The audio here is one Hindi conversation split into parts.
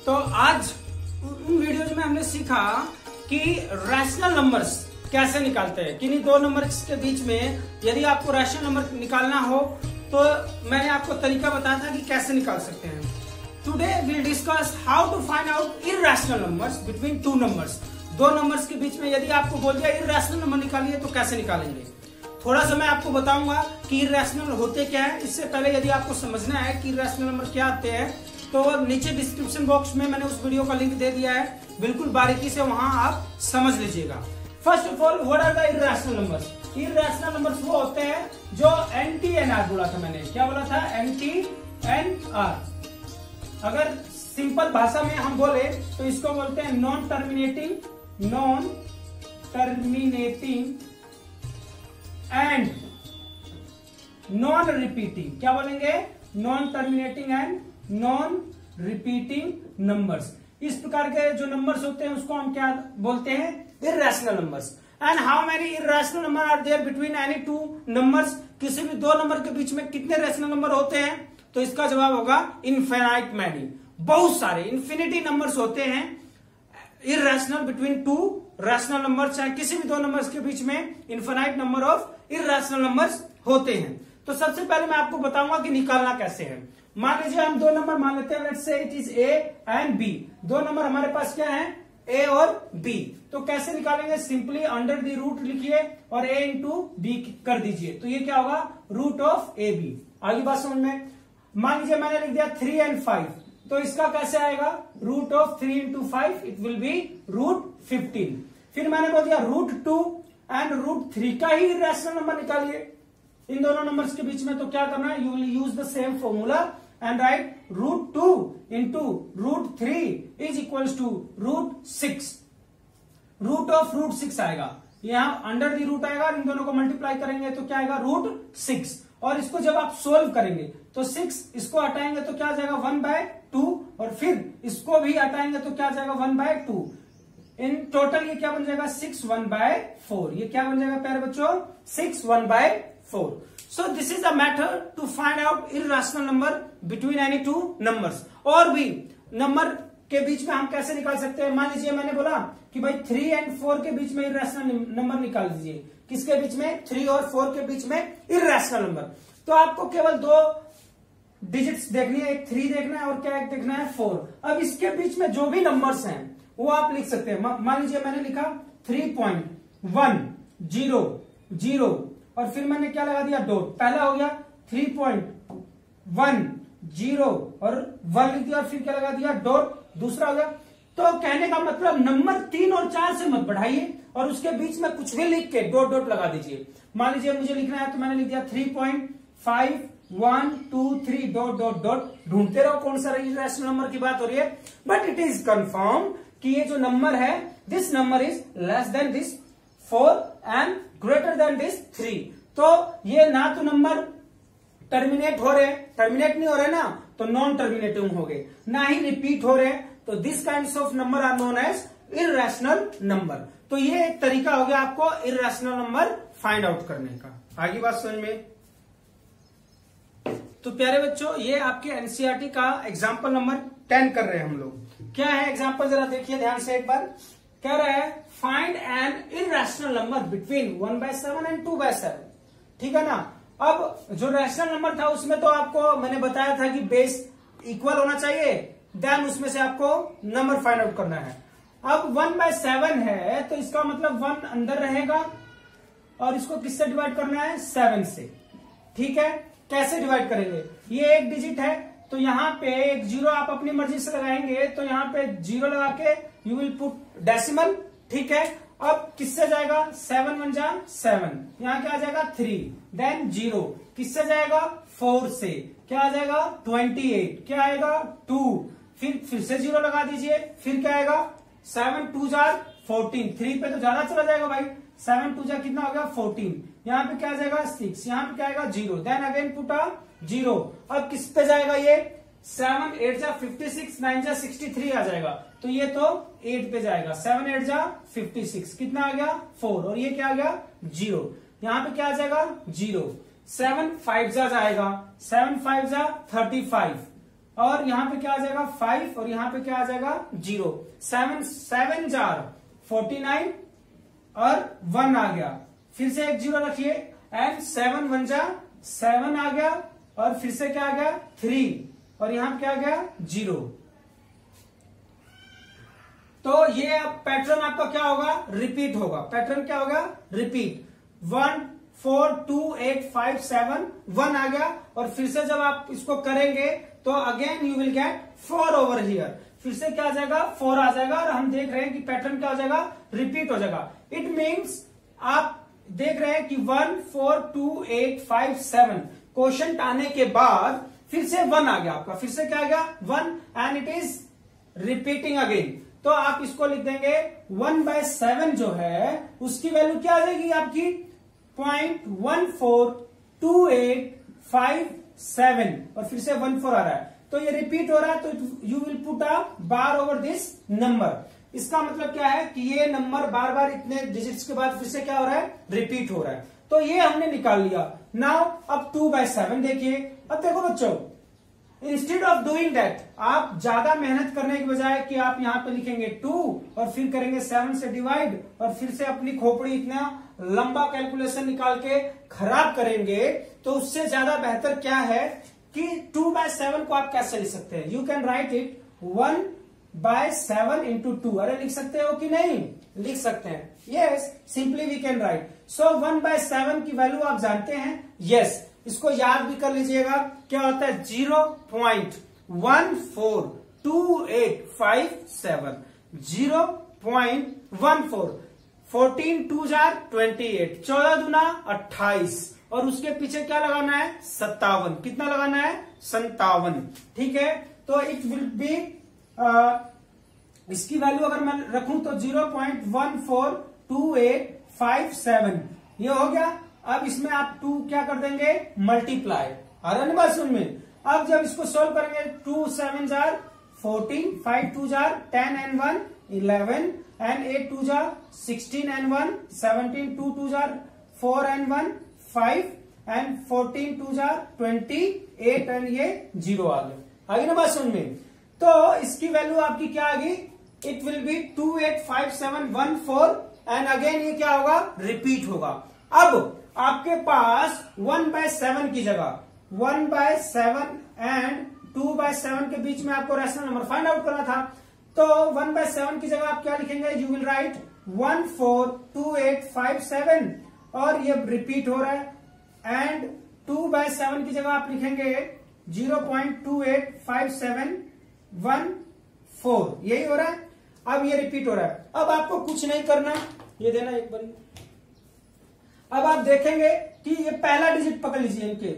तो आज उन वीडियोज में हमने सीखा कि रैशनल नंबर्स कैसे निकालते हैं। किन्हीं दो नंबर्स के बीच में यदि आपको रैशनल नंबर निकालना हो तो मैंने आपको तरीका बताया था कि कैसे निकाल सकते हैं। Today will discuss how to find out irrational numbers between two numbers. दो नंबर्स के बीच में यदि आपको बोल दिया इररेशनल नंबर निकालिए तो कैसे निकालेंगे। थोड़ा सा मैं आपको बताऊंगा कि इररेशनल होते क्या है। इससे पहले यदि आपको समझना है कि इररेशनल नंबर क्या आते हैं तो नीचे डिस्क्रिप्शन बॉक्स में मैंने उस वीडियो का लिंक दे दिया है, बिल्कुल बारीकी से वहां आप समझ लीजिएगा। First of all what are the irrational numbers. Irrational numbers वो होते हैं जो एंटी एन आर बोला था मैंने, क्या बोला था, एंटी एन आर। अगर सिंपल भाषा में हम बोले तो इसको बोलते हैं non terminating and non repeating. क्या बोलेंगे, non terminating and non repeating numbers. इस प्रकार के जो नंबर्स होते हैं उसको हम क्या बोलते हैं, irrational numbers. And how many irrational number are there between any two numbers. किसी भी दो नंबर के बीच में कितने रेशनल नंबर होते हैं, तो इसका जवाब होगा इनफिनाइट मैनी। बहुत सारे इन्फिनिटी नंबर्स होते हैं irrational between two rational number. चाहे किसी भी दो नंबर्स के बीच में infinite number of irrational numbers होते हैं। तो सबसे पहले मैं आपको बताऊंगा कि निकालना कैसे है। मान लीजिए हम दो नंबर मान लेते हैं, let's say it is A and B. दो नंबर हमारे पास क्या है, ए और बी। तो कैसे निकालेंगे, सिंपली अंडर द रूट लिखिए और ए इंटू बी कर दीजिए, तो ये क्या होगा, रूट ऑफ ए बी। आगे बात समझ में। मान लीजिए मैंने लिख दिया 3 and 5, तो इसका कैसे आएगा, root of 3 into 5 it will be root 15। फिर मैंने बोल दिया रूट 2 एंड रूट 3 का ही इररेशनल नंबर निकालिए इन दोनों नंबर्स के बीच में। तो क्या करना है, you will use the same formula and write root 2 into root 3 is equals to root 6। Root of root 6 आएगा, यहां अंडर दी रूट आएगा, इन दोनों को मल्टीप्लाई करेंगे तो क्या आएगा, रूट 6। और इसको जब आप सोल्व करेंगे तो 6 इसको हटाएंगे तो क्या आ जाएगा 1/2, और फिर इसको भी हटाएंगे तो क्या आ जाएगा 1/2। इन टोटल ये क्या बन जाएगा 6 1/4। ये क्या बन जाएगा प्यारे बच्चों, 6 1/4। So this is a method to find out irrational number between any two numbers। और भी नंबर के बीच में हम कैसे निकाल सकते हैं। मान लीजिए मैंने बोला कि भाई 3 and 4 के बीच में इररेशनल नंबर निकाल दीजिए। किसके बीच में, 3 और 4 के बीच में इररेशनल नंबर। तो आपको केवल दो डिजिट्स देखनी है, एक 3 देखना है और क्या एक देखना है 4। अब इसके बीच में जो भी नंबर्स हैं वो आप लिख सकते हैं। मान लीजिए मैंने लिखा 3.100 और फिर मैंने क्या लगा दिया, डॉट। पहला हो गया 3.10 और 1 लिख दिया और फिर क्या लगा दिया, डॉट। दूसरा हो गया। तो कहने का मतलब नंबर 3 और 4 से मत बढ़ाइए और उसके बीच में कुछ भी लिख के डॉट डॉट लगा दीजिए। मान लीजिए मुझे लिखना है तो मैंने लिख दिया 3.5123 डॉट डॉट डॉट। ढूंढते रहो कौन सा इररेशनल नंबर की बात हो रही है, बट इट इज कंफर्म कि ये जो नंबर है, this number is less than this 4 and greater than this 3। तो ये ना तो नंबर टर्मिनेट हो रहे, टर्मिनेट नहीं हो रहे ना, तो नॉन टर्मिनेटिंग हो गए, ना ही रिपीट हो रहे, तो this kinds of number are known as irrational number. तो ये एक तरीका हो गया आपको इररेशनल नंबर फाइंड आउट करने का। आगे बात समझ में। तो प्यारे बच्चों, ये आपके एनसीईआरटी का एग्जाम्पल नंबर 10 कर रहे हैं हम लोग। क्या है एग्जाम्पल, जरा देखिए ध्यान से एक बार। कह रहा है find an irrational number between 1/7 and 2/7। ठीक है ना। अब जो रैशनल नंबर था उसमें तो आपको मैंने बताया था कि बेस इक्वल होना चाहिए, देन उसमें से आपको नंबर फाइंड आउट करना है। अब 1/7 है तो इसका मतलब 1 अंदर रहेगा और इसको किससे डिवाइड करना है, 7 से। ठीक है, कैसे डिवाइड करेंगे, ये एक डिजिट है तो यहाँ पे एक 0 आप अपनी मर्जी से लगाएंगे, तो यहाँ पे 0 लगा के यू विल पुट डेसिमल। ठीक है, अब किससे जाएगा, 7 1 जा 7, यहाँ क्या आ जाएगा 3, देन 0 किससे जाएगा 4 से, क्या आ जाएगा 28, क्या आएगा 2, फिर से 0 लगा दीजिए, फिर क्या आएगा 7 2 जा 14, 3 पे तो ज्यादा चला जाएगा भाई, 7 2 जा कितना हो गया 14, यहाँ पे क्या आ जाएगा 6, यहाँ पे क्या आएगा 0, देन अगेन पुट अ 0। अब किस पे जाएगा ये, 7 8 जा 56, 9 जा 63 आ जाएगा, तो ये तो 8 पे जाएगा, 7 8 जा 56, कितना आ गया 4, और ये क्या आ गया 0, यहाँ पे क्या आ जाएगा 0, 7 5 जा जाएगा, 7 5 जा 35, और यहाँ पे क्या आ जाएगा 5 और यहाँ पे क्या आ जाएगा 0। 7 जार 49 और 1 आ गया, फिर से एक 0 रखिए एंड 7 1 जा 7 आ गया और फिर से क्या आ गया 3 और यहाँ पे क्या आ गया 0। तो ये अब पैटर्न आपका क्या होगा, रिपीट होगा। पैटर्न क्या होगा, रिपीट। 1 4 2 8 5 7 1 आ गया और फिर से जब आप इसको करेंगे तो again you will get 4 over here, फिर से क्या आ जाएगा 4 आ जाएगा और हम देख रहे हैं कि पैटर्न क्या हो जाएगा, रिपीट हो जाएगा। इट मीन्स आप देख रहे हैं कि 1 4 2 8 5 7 क्वोशंट आने के बाद फिर से 1 आ गया आपका, फिर से क्या आ गया 1 and it is repeating again. तो आप इसको लिख देंगे 1/7 जो है उसकी वैल्यू क्या आ जाएगी आपकी 0.142857 और फिर से 14 आ रहा है, तो ये रिपीट हो रहा है, तो you will put a bar over this number. इसका मतलब क्या है कि ये नंबर बार बार इतने डिजिट्स के बाद फिर से क्या हो रहा है, रिपीट हो रहा है। तो ये हमने निकाल लिया। नाउ अब 2/7 देखिए। अब देखो बच्चों, इंस्टेड ऑफ डूइंग दैट, आप ज्यादा मेहनत करने के बजाय कि आप यहाँ पे लिखेंगे 2 और फिर करेंगे 7 से डिवाइड और फिर से अपनी खोपड़ी इतना लंबा कैलकुलेशन निकाल के खराब करेंगे, तो उससे ज्यादा बेहतर क्या है कि 2/7 को आप कैसे लिख सकते हैं। You can write it 1/7 into 2। अरे लिख सकते हो कि नहीं, लिख सकते हैं। Yes, simply we can write. So 1/7 की वैल्यू आप जानते हैं। यस, इसको याद भी कर लीजिएगा, क्या होता है 0.142857 0.14 14 2 जार 28 14 दूना 28 और उसके पीछे क्या लगाना है 57। कितना लगाना है 57। ठीक है, तो इट विल बी इसकी वैल्यू अगर मैं रखूं तो 0.142857 ये हो गया। अब इसमें आप 2 क्या कर देंगे मल्टीप्लाई। आ रहा है बात समझ में। अब जब इसको सोल्व करेंगे 2 7 jar 14 5 2 jar 10 and 1 11 and 8 2 jar 16 and 1 17 2 2 jar 4 and 1 5 and 14 2 jar 28 and ये 0 आ गया। आगे ना बात समझ में। तो इसकी वैल्यू आपकी क्या आ गई, it will B 285714 and again ये क्या होगा, रिपीट होगा। अब आपके पास 1/7 की जगह 1/7 एंड 2/7 के बीच में आपको रैशनल नंबर फाइंड आउट करना था, तो 1/7 की जगह आप क्या लिखेंगे, यू विल राइट 142857 और ये रिपीट हो रहा है। एंड 2/7 की जगह आप लिखेंगे 0.285714, यही हो रहा है। अब ये रिपीट हो रहा है। अब आपको कुछ नहीं करना, ये देना एक बार। अब आप देखेंगे कि ये पहला डिजिट पकड़ लीजिए, इनके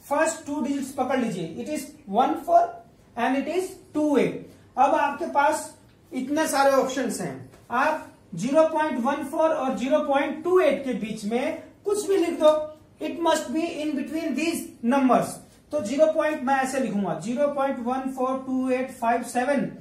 फर्स्ट 2 डिजिट्स पकड़ लीजिए। It is 14 and it is 28। अब आपके पास इतने सारे ऑप्शंस हैं, आप 0.14 और 0.28 के बीच में कुछ भी लिख दो। It must be in between these numbers. तो 0. मैं ऐसे लिखूंगा 0.142857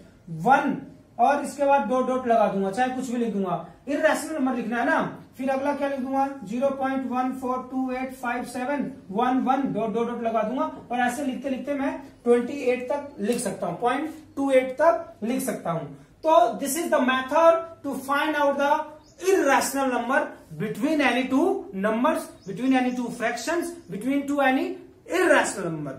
1 और इसके बाद डॉट डॉट लगा दूंगा, चाहे कुछ भी लिख दूंगा। इर्रेशनल नंबर लिखना है ना। फिर अगला क्या लिख दूंगा 0.142857 1 1 डॉट डॉट डॉट लगा दूंगा और ऐसे लिखते लिखते मैं 28 तक लिख सकता हूं, 0.28 तक लिख सकता हूं। तो this is the method to find out the irrational number between any two numbers, between any two fractions, between two any irrational number।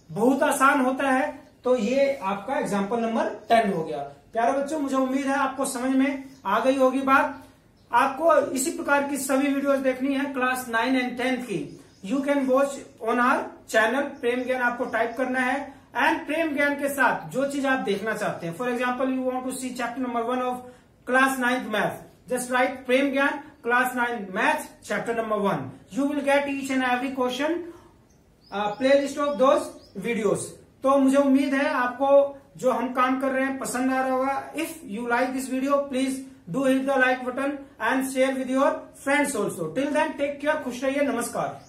बहुत आसान होता है। तो ये आपका एग्जाम्पल नंबर 10 हो गया। प्यारे बच्चों, मुझे उम्मीद है आपको समझ में आ गई होगी बात। आपको इसी प्रकार की सभी वीडियोस देखनी है क्लास 9 and 10 की। You can watch on our channel Prem Gyan, आपको टाइप करना है एंड प्रेम ज्ञान के साथ जो चीज आप देखना चाहते हैं। For example, you want to see chapter number 1 of class 9th math, just write Prem Gyan class 9 math chapter number 1. You will get each and every question playlist of those videos. तो मुझे उम्मीद है आपको जो हम काम कर रहे हैं पसंद आ रहा होगा। If you like this video, please do hit the like button and share with your friends also. Till then, take care. खुश रहिए। नमस्कार।